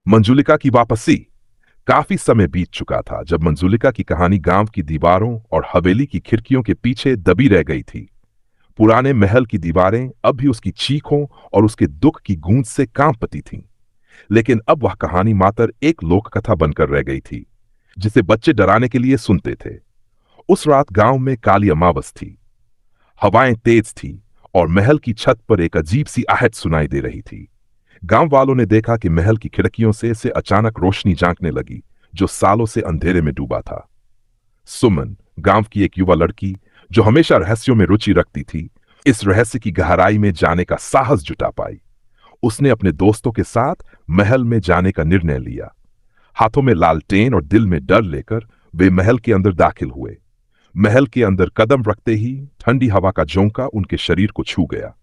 मंजुलिका की वापसी। काफी समय बीत चुका था जब मंजुलिका की कहानी गांव की दीवारों और हवेली की खिड़कियों के पीछे दबी रह गई थी। पुराने महल की दीवारें अब भी उसकी चीखों और उसके दुख की गूंज से कांपती थीं। लेकिन अब वह कहानी मात्र एक लोक कथा बनकर रह गई थी, जिसे बच्चे डराने के लिए सुनते थे। उस रात गांव में काली अमावस थी। हवाएं तेज थी और महल की छत पर एक अजीब सी आहट सुनाई दे रही थी। गांव वालों ने देखा कि महल की खिड़कियों से अचानक रोशनी झांकने लगी, जो सालों से अंधेरे में डूबा था। सुमन, गांव की एक युवा लड़की जो हमेशा रहस्यों में रुचि रखती थी, इस रहस्य की गहराई में जाने का साहस जुटा पाई। उसने अपने दोस्तों के साथ महल में जाने का निर्णय लिया। हाथों में लालटेन और दिल में डर लेकर वे महल के अंदर दाखिल हुए। महल के अंदर कदम रखते ही ठंडी हवा का झोंका उनके शरीर को छू गया।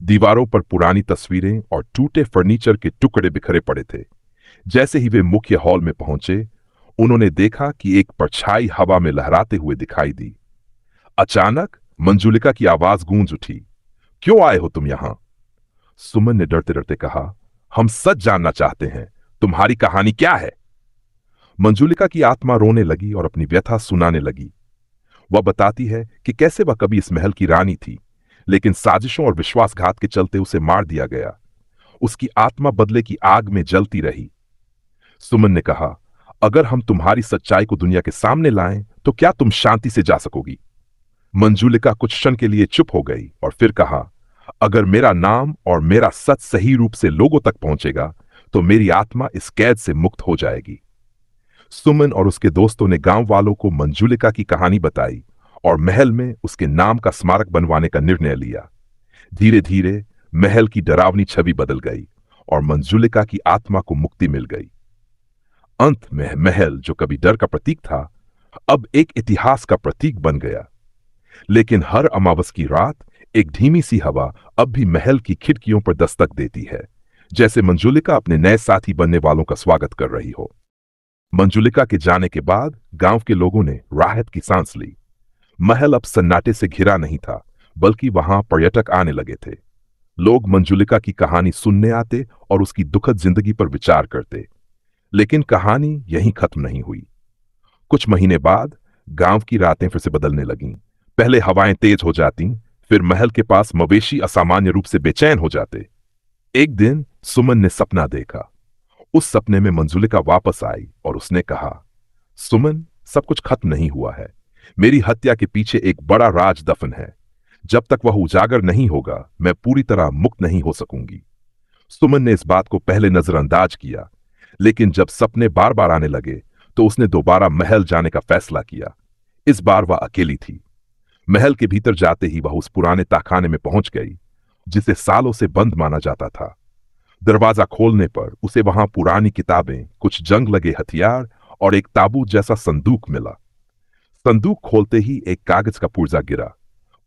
दीवारों पर पुरानी तस्वीरें और टूटे फर्नीचर के टुकड़े बिखरे पड़े थे। जैसे ही वे मुख्य हॉल में पहुंचे, उन्होंने देखा कि एक परछाई हवा में लहराते हुए दिखाई दी। अचानक मंजुलिका की आवाज गूंज उठी, क्यों आए हो तुम यहां? सुमन ने डरते डरते कहा, हम सच जानना चाहते हैं, तुम्हारी कहानी क्या है? मंजुलिका की आत्मा रोने लगी और अपनी व्यथा सुनाने लगी। वह बताती है कि कैसे वह कभी इस महल की रानी थी, लेकिन साजिशों और विश्वासघात के चलते उसे मार दिया गया। उसकी आत्मा बदले की आग में जलती रही। सुमन ने कहा, अगर हम तुम्हारी सच्चाई को दुनिया के सामने लाएं तो क्या तुम शांति से जा सकोगी? मंजुलिका कुछ क्षण के लिए चुप हो गई और फिर कहा, अगर मेरा नाम और मेरा सच सही रूप से लोगों तक पहुंचेगा तो मेरी आत्मा इस कैद से मुक्त हो जाएगी। सुमन और उसके दोस्तों ने गांव वालों को मंजुलिका की कहानी बताई और महल में उसके नाम का स्मारक बनवाने का निर्णय लिया। धीरे धीरे महल की डरावनी छवि बदल गई और मंजुलिका की आत्मा को मुक्ति मिल गई। अंत में महल, जो कभी डर का प्रतीक था, अब एक इतिहास का प्रतीक बन गया। लेकिन हर अमावस की रात एक धीमी सी हवा अब भी महल की खिड़कियों पर दस्तक देती है, जैसे मंजुलिका अपने नए साथी बनने वालों का स्वागत कर रही हो। मंजुलिका के जाने के बाद गांव के लोगों ने राहत की सांस ली। महल अब सन्नाटे से घिरा नहीं था, बल्कि वहां पर्यटक आने लगे थे। लोग मंजुलिका की कहानी सुनने आते और उसकी दुखद जिंदगी पर विचार करते। लेकिन कहानी यहीं खत्म नहीं हुई। कुछ महीने बाद गांव की रातें फिर से बदलने लगीं। पहले हवाएं तेज हो जाती, फिर महल के पास मवेशी असामान्य रूप से बेचैन हो जाते। एक दिन सुमन ने सपना देखा। उस सपने में मंजुलिका वापस आई और उसने कहा, सुमन, सब कुछ खत्म नहीं हुआ है। मेरी हत्या के पीछे एक बड़ा राज दफन है। जब तक वह उजागर नहीं होगा, मैं पूरी तरह मुक्त नहीं हो सकूंगी। सुमन ने इस बात को पहले नजरअंदाज किया, लेकिन जब सपने बार बार आने लगे तो उसने दोबारा महल जाने का फैसला किया। इस बार वह अकेली थी। महल के भीतर जाते ही वह उस पुराने ताखाने में पहुंच गई, जिसे सालों से बंद माना जाता था। दरवाजा खोलने पर उसे वहां पुरानी किताबें, कुछ जंग लगे हथियार और एक ताबूत जैसा संदूक मिला। संदूक खोलते ही एक कागज का पुर्जा गिरा।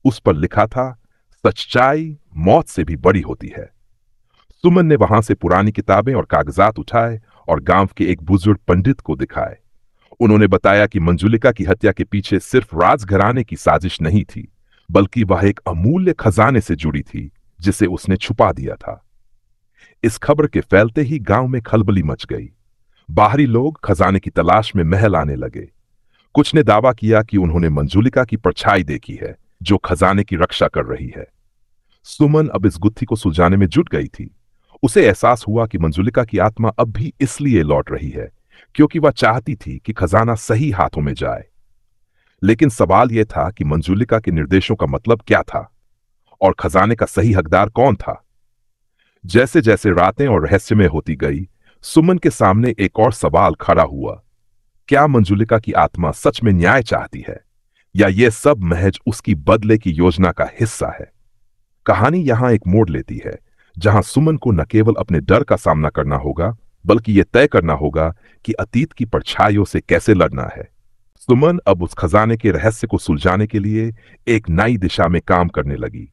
उस पर लिखा था, सच्चाई मौत से भी बड़ी होती है। सुमन ने वहां से पुरानी किताबें और कागजात उठाए और गांव के एक बुजुर्ग पंडित को दिखाए। उन्होंने बताया कि मंजुलिका की हत्या के पीछे सिर्फ राजघराने की साजिश नहीं थी, बल्कि वह एक अमूल्य खजाने से जुड़ी थी, जिसे उसने छुपा दिया था। इस खबर के फैलते ही गांव में खलबली मच गई। बाहरी लोग खजाने की तलाश में महल आने लगे। कुछ ने दावा किया कि उन्होंने मंजुलिका की परछाई देखी है, जो खजाने की रक्षा कर रही है। सुमन अब इस गुत्थी को सुलझाने में जुट गई थी। उसे एहसास हुआ कि मंजुलिका की आत्मा अब भी इसलिए लौट रही है क्योंकि वह चाहती थी कि खजाना सही हाथों में जाए। लेकिन सवाल यह था कि मंजुलिका के निर्देशों का मतलब क्या था और खजाने का सही हकदार कौन था। जैसे जैसे रातें और रहस्यमय होती गई, सुमन के सामने एक और सवाल खड़ा हुआ। क्या मंजुलिका की आत्मा सच में न्याय चाहती है, या यह सब महज उसकी बदले की योजना का हिस्सा है? कहानी यहां एक मोड़ लेती है, जहां सुमन को न केवल अपने डर का सामना करना होगा, बल्कि यह तय करना होगा कि अतीत की परछाइयों से कैसे लड़ना है। सुमन अब उस खजाने के रहस्य को सुलझाने के लिए एक नई दिशा में काम करने लगी।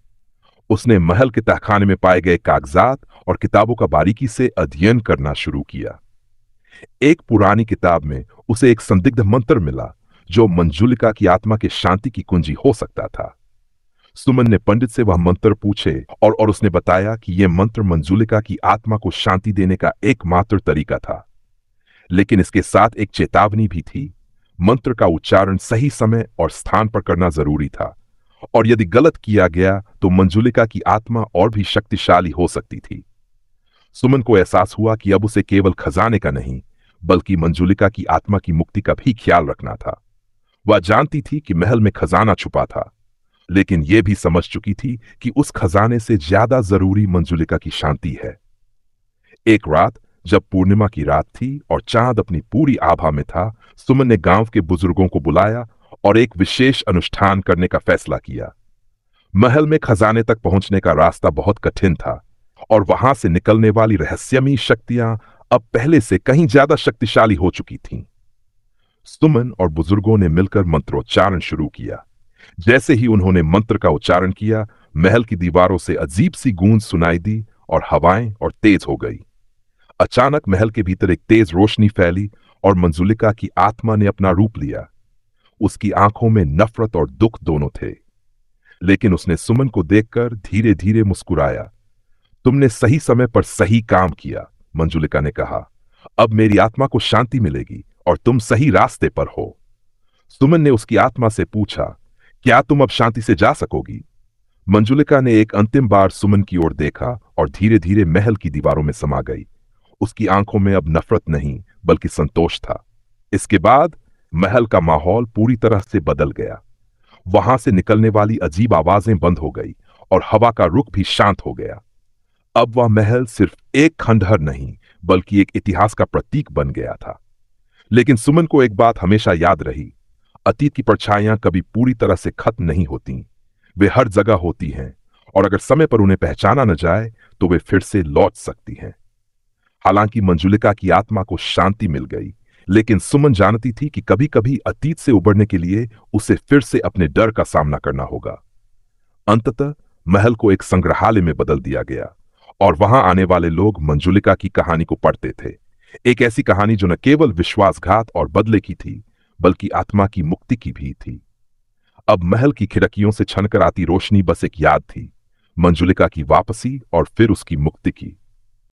उसने महल के तहखाने में पाए गए कागजात और किताबों का बारीकी से अध्ययन करना शुरू किया। एक पुरानी किताब में उसे एक संदिग्ध मंत्र मिला, जो मंजुलिका की आत्मा के शांति की कुंजी हो सकता था। सुमन ने पंडित से वह मंत्र पूछे और उसने बताया कि यह मंत्र मंजुलिका की आत्मा को शांति देने का एकमात्र तरीका था। लेकिन इसके साथ एक चेतावनी भी थी। मंत्र का उच्चारण सही समय और स्थान पर करना जरूरी था, और यदि गलत किया गया तो मंजुलिका की आत्मा और भी शक्तिशाली हो सकती थी। सुमन को एहसास हुआ कि अब उसे केवल खजाने का नहीं, बल्कि मंजुलिका की आत्मा की मुक्ति का भी ख्याल रखना था। वह जानती थी कि महल में खजाना छुपा था, लेकिन यह भी समझ चुकी थी कि उस खजाने से ज्यादा जरूरी मंजुलिका की शांति है। एक रात जब पूर्णिमा की रात थी और चांद अपनी पूरी आभा में था, सुमन ने गांव के बुजुर्गों को बुलाया और एक विशेष अनुष्ठान करने का फैसला किया। महल में खजाने तक पहुंचने का रास्ता बहुत कठिन था, और वहां से निकलने वाली रहस्यमयी शक्तियां अब पहले से कहीं ज्यादा शक्तिशाली हो चुकी थीं। सुमन और बुजुर्गों ने मिलकर मंत्रोच्चारण शुरू किया। जैसे ही उन्होंने मंत्र का उच्चारण किया, महल की दीवारों से अजीब सी गूंज सुनाई दी और हवाएं और तेज हो गई। अचानक महल के भीतर एक तेज रोशनी फैली और मंजुलिका की आत्मा ने अपना रूप लिया। उसकी आंखों में नफरत और दुख दोनों थे, लेकिन उसने सुमन को देखकर धीरे धीरे मुस्कुराया। तुमने सही समय पर सही काम किया, मंजुलिका ने कहा। अब मेरी आत्मा को शांति मिलेगी और तुम सही रास्ते पर हो। सुमन ने उसकी आत्मा से पूछा, क्या तुम अब शांति से जा सकोगी? मंजुलिका ने एक अंतिम बार सुमन की ओर देखा और धीरे धीरे महल की दीवारों में समा गई। उसकी आंखों में अब नफरत नहीं, बल्कि संतोष था। इसके बाद महल का माहौल पूरी तरह से बदल गया। वहां से निकलने वाली अजीब आवाजें बंद हो गई और हवा का रुख भी शांत हो गया। अब वह महल सिर्फ एक खंडहर नहीं, बल्कि एक इतिहास का प्रतीक बन गया था। लेकिन सुमन को एक बात हमेशा याद रही, अतीत की परछाइयां कभी पूरी तरह से खत्म नहीं होती। वे हर जगह होती हैं, और अगर समय पर उन्हें पहचाना न जाए तो वे फिर से लौट सकती हैं। हालांकि मंजुलिका की आत्मा को शांति मिल गई, लेकिन सुमन जानती थी कि कभी कभी अतीत से उबरने के लिए उसे फिर से अपने डर का सामना करना होगा। अंततः महल को एक संग्रहालय में बदल दिया गया, और वहां आने वाले लोग मंजुलिका की कहानी को पढ़ते थे। एक ऐसी कहानी जो न केवल विश्वासघात और बदले की थी, बल्कि आत्मा की मुक्ति की भी थी। अब महल की खिड़कियों से छनकर आती रोशनी बस एक याद थी, मंजुलिका की वापसी और फिर उसकी मुक्ति की।